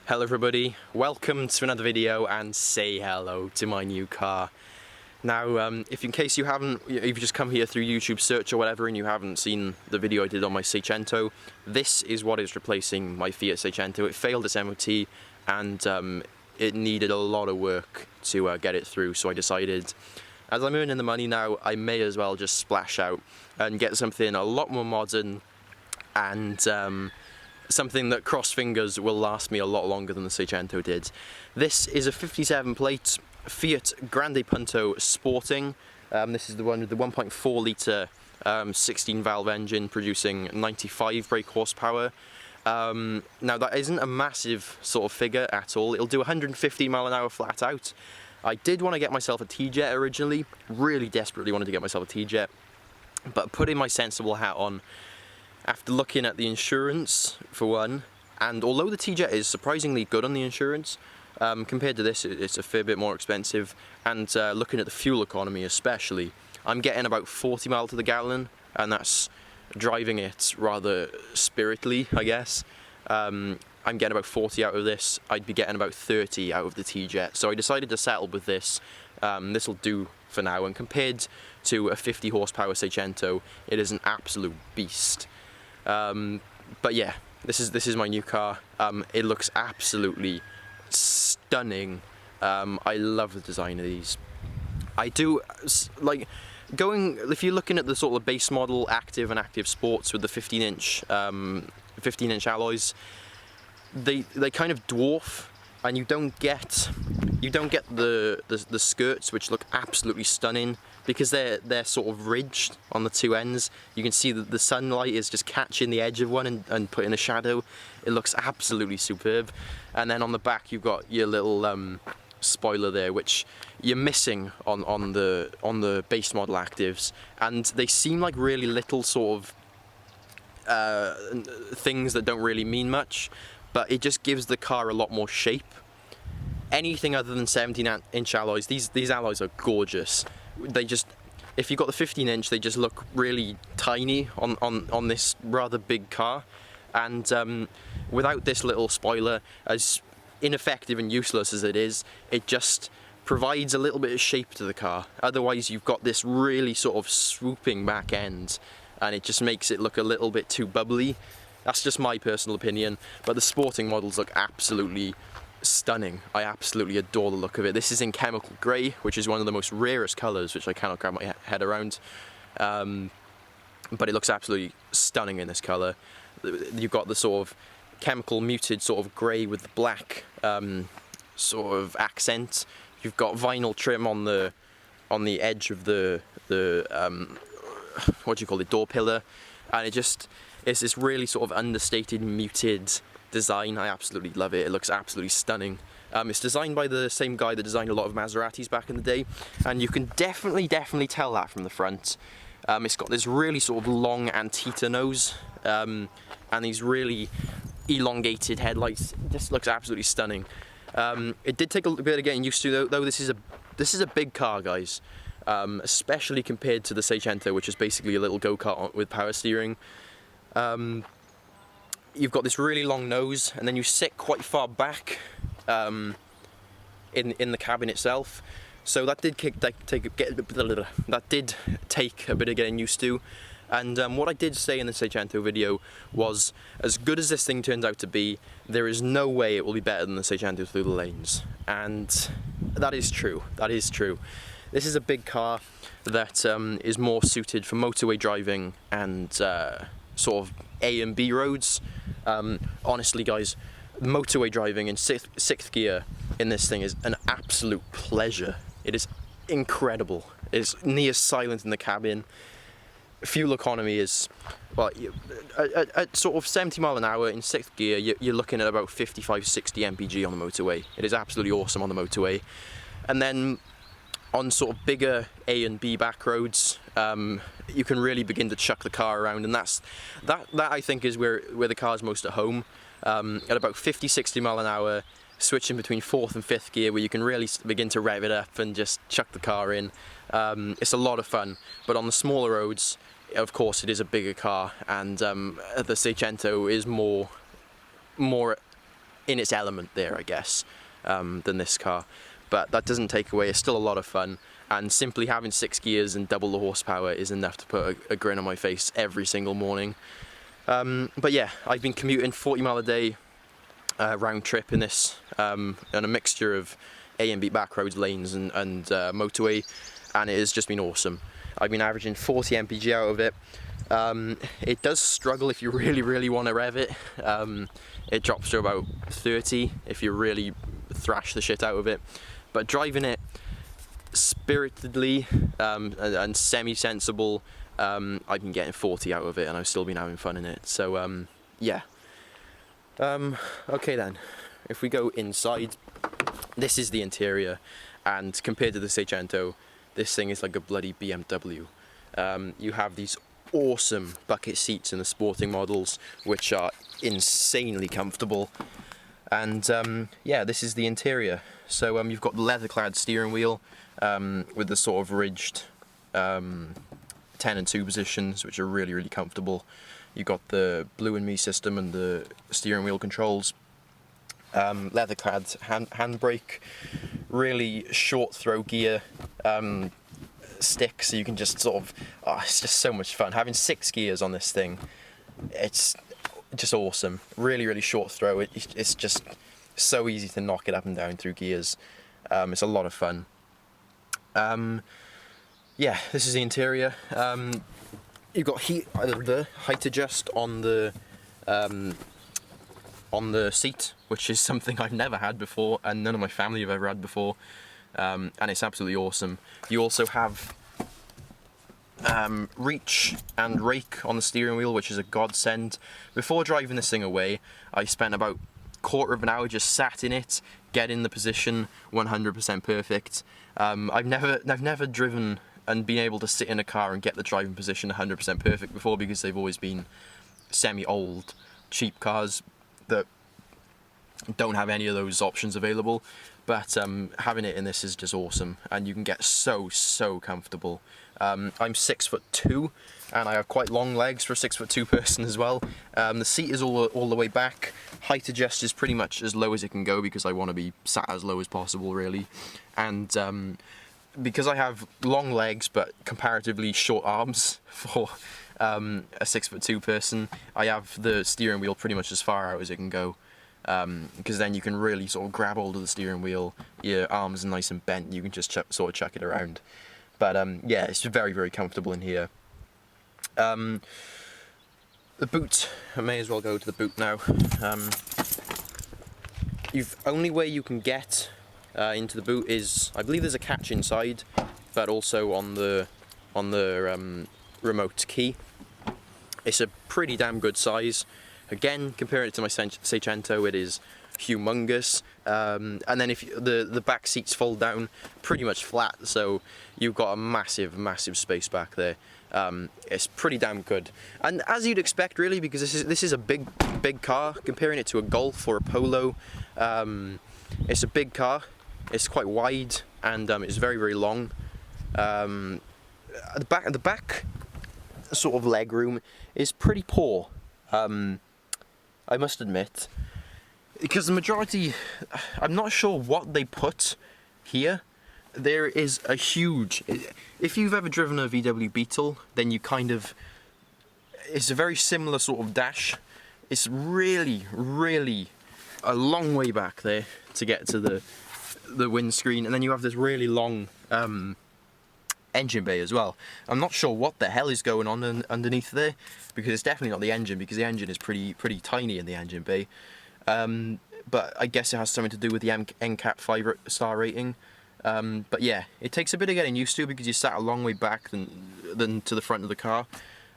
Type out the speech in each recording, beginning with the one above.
Hello everybody, welcome to another video and say hello to my new car. Now, if in case you've just come here through YouTube search or whatever and you haven't seen the video I did on my Seicento, this is what is replacing my Fiat Seicento. It failed its MOT and it needed a lot of work to get it through, so I decided, as I'm earning the money now, I may as well just splash out and get something a lot more modern and something that, cross fingers, will last me a lot longer than the Seicento did. This is a 57 plate Fiat Grande Punto Sporting. This is the one with the 1.4 litre 16 valve engine producing 95 brake horsepower. Now that isn't a massive sort of figure at all. It'll do 150 mile an hour flat out. I did want to get myself a T-Jet originally, really desperately wanted to get myself a T-Jet, but putting my sensible hat on, after looking at the insurance, for one, and although the T-Jet is surprisingly good on the insurance, compared to this it's a fair bit more expensive, and looking at the fuel economy especially, I'm getting about 40 miles to the gallon, and that's driving it rather spiritedly, I guess. I'm getting about 40 out of this. I'd be getting about 30 out of the T-Jet, so I decided to settle with this. This will do for now, and compared to a 50 horsepower Seicento, it is an absolute beast. But yeah, this is my new car. It looks absolutely stunning. I love the design of these. I do like if you're looking at the sort of base model active and active sports with the 15-inch alloys, they kind of dwarf, and you don't get the skirts, which look absolutely stunning because they're sort of ridged on the two ends. You can see that the sunlight is just catching the edge of one and putting a shadow. It looks absolutely superb. And then on the back you've got your little spoiler there, which you're missing on the base model actives, and they seem like really little sort of things that don't really mean much, but it just gives the car a lot more shape. Anything other than 17-inch alloys, these alloys are gorgeous. They just, if you've got the 15-inch, they just look really tiny on this rather big car. And without this little spoiler, as ineffective and useless as it is, it just provides a little bit of shape to the car. Otherwise, you've got this really sort of swooping back end, and it just makes it look a little bit too bubbly. That's just my personal opinion, but the sporting models look absolutely stunning. I absolutely adore the look of it. This is in chemical grey, which is one of the most rarest colours, which I cannot grab my head around. But it looks absolutely stunning in this colour. You've got the sort of chemical muted sort of grey with the black sort of accent. You've got vinyl trim on the edge of the what do you call it, door pillar, and it's this really sort of understated, muted design. I absolutely love it. It looks absolutely stunning. It's designed by the same guy that designed a lot of Maseratis back in the day, and you can definitely tell that from the front. It's got this really sort of long Antita nose, and these really elongated headlights. It just looks absolutely stunning. It did take a little bit of getting used to, though. This is a big car, guys, especially compared to the Seicento, which is basically a little go-kart with power steering. You've got this really long nose, and then you sit quite far back in the cabin itself. So that did take a bit of getting used to. And what I did say in the Seicento video was, as good as this thing turns out to be, there is no way it will be better than the Seicento through the lanes. And that is true. That is true. This is a big car that is more suited for motorway driving and sort of A and B roads. Honestly, guys, motorway driving in sixth gear in this thing is an absolute pleasure. It is incredible. It's near silent in the cabin. Fuel economy is, well, at sort of 70 mile an hour in sixth gear, you're looking at about 55-60 mpg on the motorway. It is absolutely awesome on the motorway. And then on sort of bigger A and B back roads, you can really begin to chuck the car around, and that I think is where the car's most at home. At about 50-60 mile an hour, switching between fourth and fifth gear, where you can really begin to rev it up and just chuck the car in. It's a lot of fun, but on the smaller roads, of course, it is a bigger car, and the Seicento is more in its element there, I guess, than this car. But that doesn't take away, it's still a lot of fun, and simply having 6 gears and double the horsepower is enough to put a grin on my face every single morning. But yeah, I've been commuting 40 mile a day round trip in this, on a mixture of A and B back roads, lanes and motorway, and it has just been awesome. I've been averaging 40 mpg out of it. It does struggle if you really want to rev it. It drops to about 30 if you really thrash the shit out of it. But driving it spiritedly and semi-sensible, I've been getting 40 out of it, and I've still been having fun in it. So yeah. Okay then, if we go inside, this is the interior, and compared to the Seicento, this thing is like a bloody BMW. You have these awesome bucket seats in the sporting models, which are insanely comfortable, and yeah, this is the interior. So you've got the leather-clad steering wheel with the sort of ridged 10 and 2 positions, which are really comfortable. You've got the Blue and Me system and the steering wheel controls. Leather-clad handbrake, really short throw gear stick, so you can just sort of, it's just so much fun. Having 6 gears on this thing, it's just awesome. Really short throw. It's just so easy to knock it up and down through gears. It's a lot of fun. Yeah, this is the interior. You've got the height adjust on the seat, which is something I've never had before, and none of my family have ever had before, and it's absolutely awesome. You also have reach and rake on the steering wheel, which is a godsend. Before driving this thing away, I spent about quarter of an hour just sat in it, getting the position 100% perfect. I've never driven and been able to sit in a car and get the driving position 100% perfect before, because they've always been semi-old, cheap cars that don't have any of those options available. But having it in this is just awesome, and you can get so comfortable. I'm 6'2", and I have quite long legs for a 6'2" person as well. The seat is all the way back. Height adjust is pretty much as low as it can go, because I want to be sat as low as possible, really. And because I have long legs but comparatively short arms for a 6'2" person, I have the steering wheel pretty much as far out as it can go. Because then you can really sort of grab hold of the steering wheel, your arms are nice and bent, you can just sort of chuck it around. But yeah, it's very comfortable in here. The boot, I may as well go to the boot now. Only way you can get into the boot is, I believe there's a catch inside, but also on the remote key. It's a pretty damn good size. Again, comparing it to my Seicento, it is humongous. And then if the back seats fold down pretty much flat, so you've got a massive space back there. It's pretty damn good, and as you'd expect, really, because this is a big car. Comparing it to a Golf or a Polo, it's a big car. It's quite wide, and it's very long. The back sort of leg room is pretty poor. I must admit, because the majority, I'm not sure what they put here. There is a huge, if you've ever driven a VW Beetle, then you kind of, it's a very similar sort of dash. It's really a long way back there to get to the windscreen, and then you have this really long engine bay as well. I'm not sure what the hell is going on underneath there, because it's definitely not the engine, because the engine is pretty tiny in the engine bay. But I guess it has something to do with the NCAP 5-star rating. But yeah, it takes a bit of getting used to, because you sat a long way back than to the front of the car.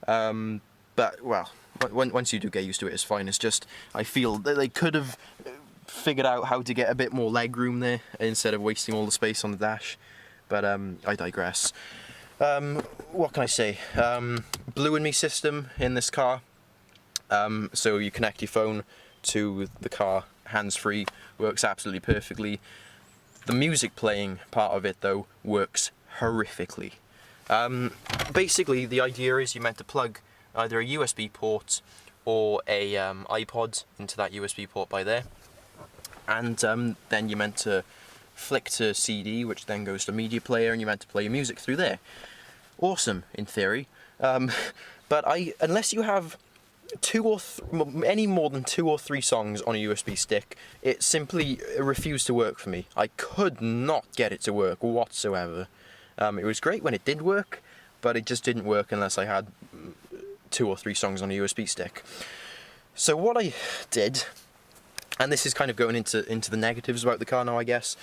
But well, once you do get used to it, it's fine. It's just, I feel that they could have figured out how to get a bit more leg room there instead of wasting all the space on the dash. But I digress. What can I say? Blue and Me system in this car. So you connect your phone to the car hands-free, works absolutely perfectly. The music playing part of it, though, works horrifically. Basically, the idea is you're meant to plug either a USB port or a iPod into that USB port by there. and then you're meant to flick to CD, which then goes to media player, and you're meant to play your music through there. Awesome, in theory. But unless you have any more than 2 or 3 songs on a USB stick, it simply refused to work for me. I could not get it to work whatsoever. It was great when it did work, but it just didn't work unless I had 2 or 3 songs on a USB stick. So what I did, and this is kind of going into the negatives about the car now, I guess,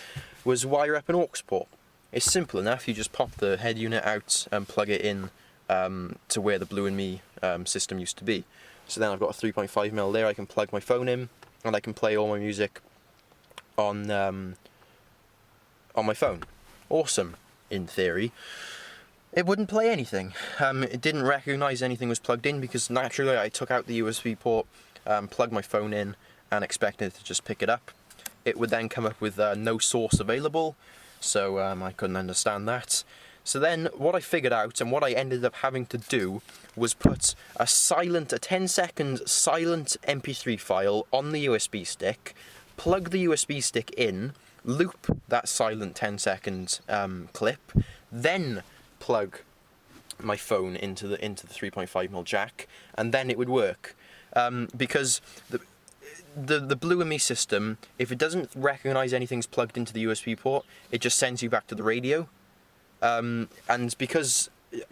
was wire up an aux port. It's simple enough. You just pop the head unit out and plug it in to where the Blue and Me system used to be. So then I've got a 3.5mm there. I can plug my phone in, and I can play all my music on my phone. Awesome, in theory. It wouldn't play anything. It didn't recognise anything was plugged in, because naturally I took out the USB port, plugged my phone in, and expected it to just pick it up. It would then come up with no source available, so I couldn't understand that. So then what I figured out, and what I ended up having to do, was put a 10-second silent MP3 file on the USB stick, plug the USB stick in, loop that silent 10-second clip, then plug my phone into the 3.5mm jack, and then it would work. Because the Blue and Me system, if it doesn't recognise anything's plugged into the USB port, it just sends you back to the radio. And because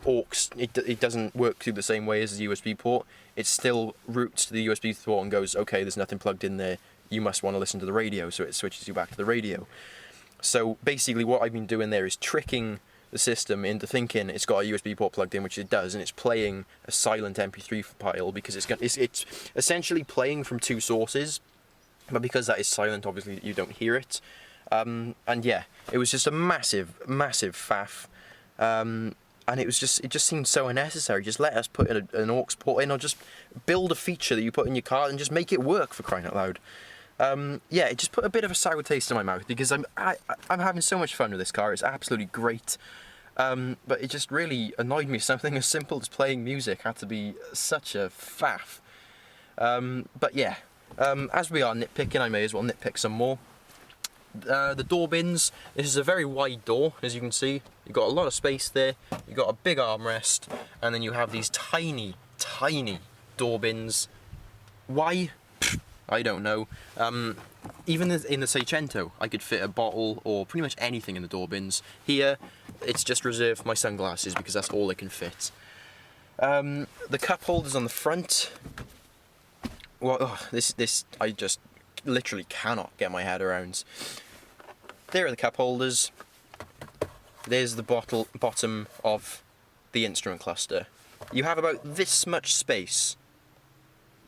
aux, it doesn't work through the same way as the USB port, it still routes to the USB port and goes, okay, there's nothing plugged in there, you must want to listen to the radio, so it switches you back to the radio. So basically what I've been doing there is tricking the system into thinking it's got a USB port plugged in, which it does, and it's playing a silent MP3 file, because it's essentially playing from 2 sources, but because that is silent, obviously you don't hear it. And yeah, it was just a massive faff, and it just seemed so unnecessary. Just let us put an aux port in, or just build a feature that you put in your car and just make it work, for crying out loud. Yeah, it just put a bit of a sour taste in my mouth, because I'm having so much fun with this car. It's absolutely great, but it just really annoyed me. Something as simple as playing music had to be such a faff. But yeah, as we are nitpicking, I may as well nitpick some more. The door bins, this is a very wide door, as you can see. You've got a lot of space there, you've got a big armrest, and then you have these tiny door bins. Why? I don't know. Even in the Seicento, I could fit a bottle or pretty much anything in the door bins. Here, it's just reserved for my sunglasses, because that's all it can fit. The cup holders on the front, well, this I just literally cannot get my head around. There are the cup holders. There's the bottom of the instrument cluster. You have about this much space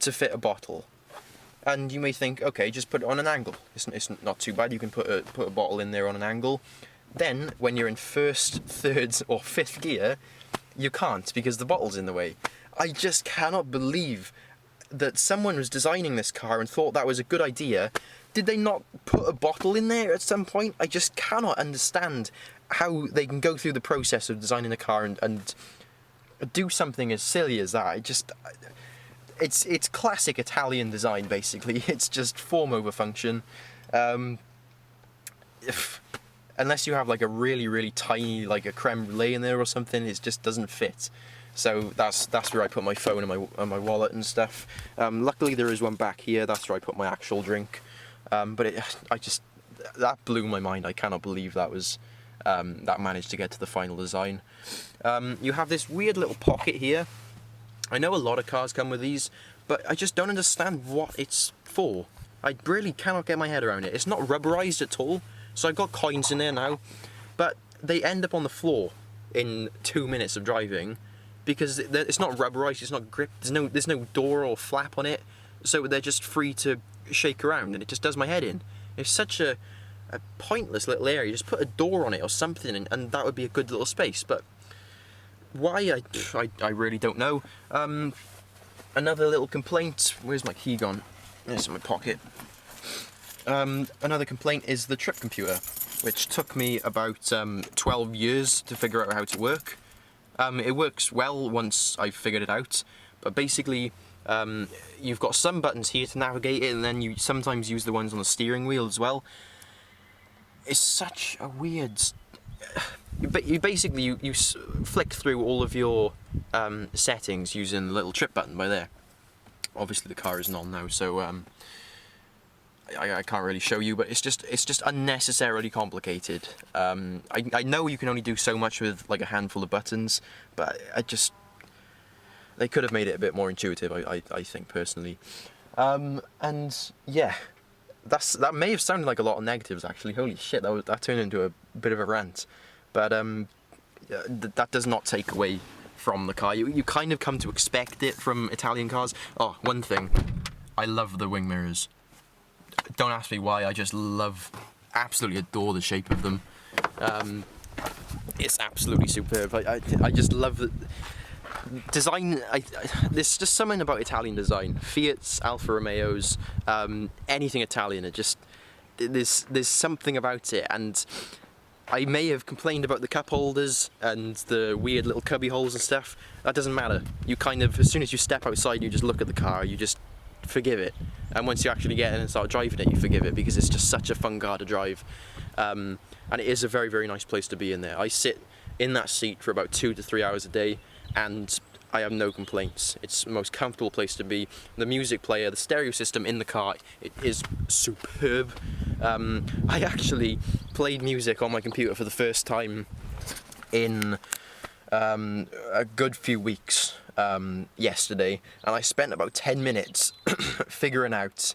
to fit a bottle, and you may think, okay, just put it on an angle. It's not too bad. You can put a bottle in there on an angle. Then, when you're in 1st, 3rd, or 5th gear, you can't, because the bottle's in the way. I just cannot believe that someone was designing this car and thought that was a good idea. Did they not put a bottle in there at some point? I just cannot understand how they can go through the process of designing a car and do something as silly as that. It's classic Italian design, basically. It's just form over function. Unless you have like a really tiny, like a creme brulee in there or something, it just doesn't fit. So that's where I put my phone and my wallet and stuff. Luckily there is one back here. That's where I put my actual drink. But that blew my mind. I cannot believe that managed to get to the final design. You have this weird little pocket here. I know a lot of cars come with these, but I just don't understand what it's for. I really cannot get my head around it. It's not rubberized at all, so I've got coins in there now, but they end up on the floor in 2 minutes of driving, because it's not rubberized, it's not gripped, there's no door or flap on it, so they're just free to shake around, and it just does my head in. It's such a pointless little area. Just put a door on it or something, and that would be a good little space, but why, I really don't know. Another little complaint, where's my key gone? It's in my pocket. Another complaint is the trip computer, which took me about 12 years to figure out how to work. It works well once I figured it out, but basically You've got some buttons here to navigate it, and then you sometimes use the ones on the steering wheel as well. It's such a weird... You basically flick through all of your settings using the little trip button by there. Obviously the car isn't on now, so I can't really show you, but it's just unnecessarily complicated. I know you can only do so much with like a handful of buttons, but they could have made it a bit more intuitive, I think personally. And yeah, that may have sounded like a lot of negatives actually. Holy shit, that turned into a bit of a rant. But that does not take away from the car. You kind of come to expect it from Italian cars. Oh, one thing, I love the wing mirrors. Don't ask me why, I just absolutely adore the shape of them. It's absolutely superb. I just love the design. There's just something about Italian design. Fiat's, Alfa Romeos, anything Italian, there's something about it. And I may have complained about the cup holders and the weird little cubby holes and stuff. That doesn't matter. You kind of, as soon as you step outside and you just look at the car, you just forgive it. And once you actually get in and start driving it, you forgive it, because it's just such a fun car to drive. And it is a very, very nice place to be in there. I sit in that seat for about 2 to 3 hours a day, and I have no complaints. It's the most comfortable place to be. The music player, the stereo system in the car, it is superb. I actually played music on my computer for the first time in a good few weeks yesterday, and I spent about 10 minutes figuring out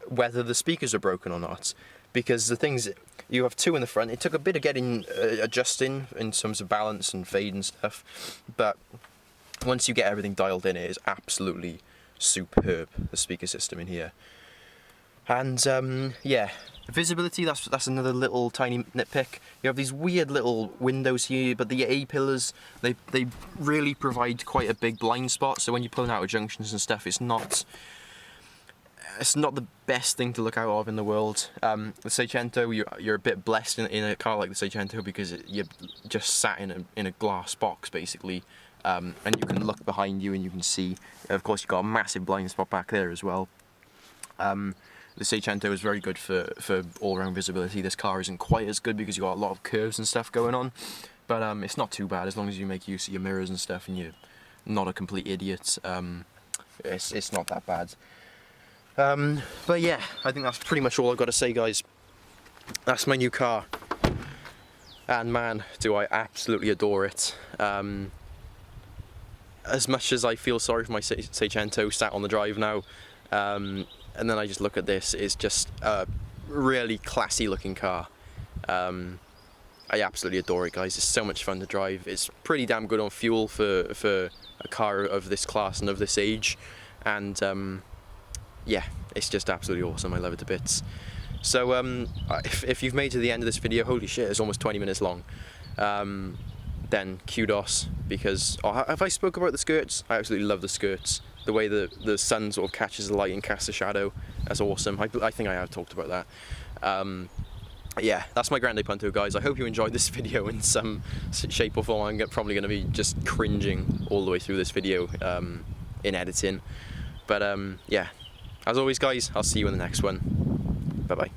whether the speakers are broken or not, because the things, you have two in the front. It took a bit of getting adjusting in terms of balance and fade and stuff, but once you get everything dialed in, it is absolutely superb, the speaker system in here. And yeah, visibility, that's another little tiny nitpick. You have these weird little windows here, but the A-pillars, they really provide quite a big blind spot, so when you're pulling out of junctions and stuff, it's not the best thing to look out of in the world. The Seicento, you're a bit blessed in a car like the Seicento, because you're just sat in a glass box basically, and you can look behind you and you can see. Of course, you've got a massive blind spot back there as well. The Seicento is very good for all-round visibility. This car isn't quite as good because you've got a lot of curves and stuff going on, but it's not too bad as long as you make use of your mirrors and stuff and you're not a complete idiot. It's not that bad. But yeah, I think that's pretty much all I've got to say, guys. That's my new car, and man, do I absolutely adore it. As much as I feel sorry for my Seicento sat on the drive now, and then I just look at this, it's just a really classy looking car. I absolutely adore it, guys. It's so much fun to drive. It's pretty damn good on fuel for a car of this class and of this age, and yeah, it's just absolutely awesome. I love it to bits. So if you've made to the end of this video, holy shit, it's almost 20 minutes long, then kudos, because have I spoke about the skirts? I absolutely love the skirts. The way the sun sort of catches the light and casts a shadow, that's awesome. I think I have talked about that. Yeah, that's my Grande Punto, guys. I hope you enjoyed this video in some shape or form. I'm probably going to be just cringing all the way through this video in editing. But yeah, as always, guys, I'll see you in the next one. Bye-bye.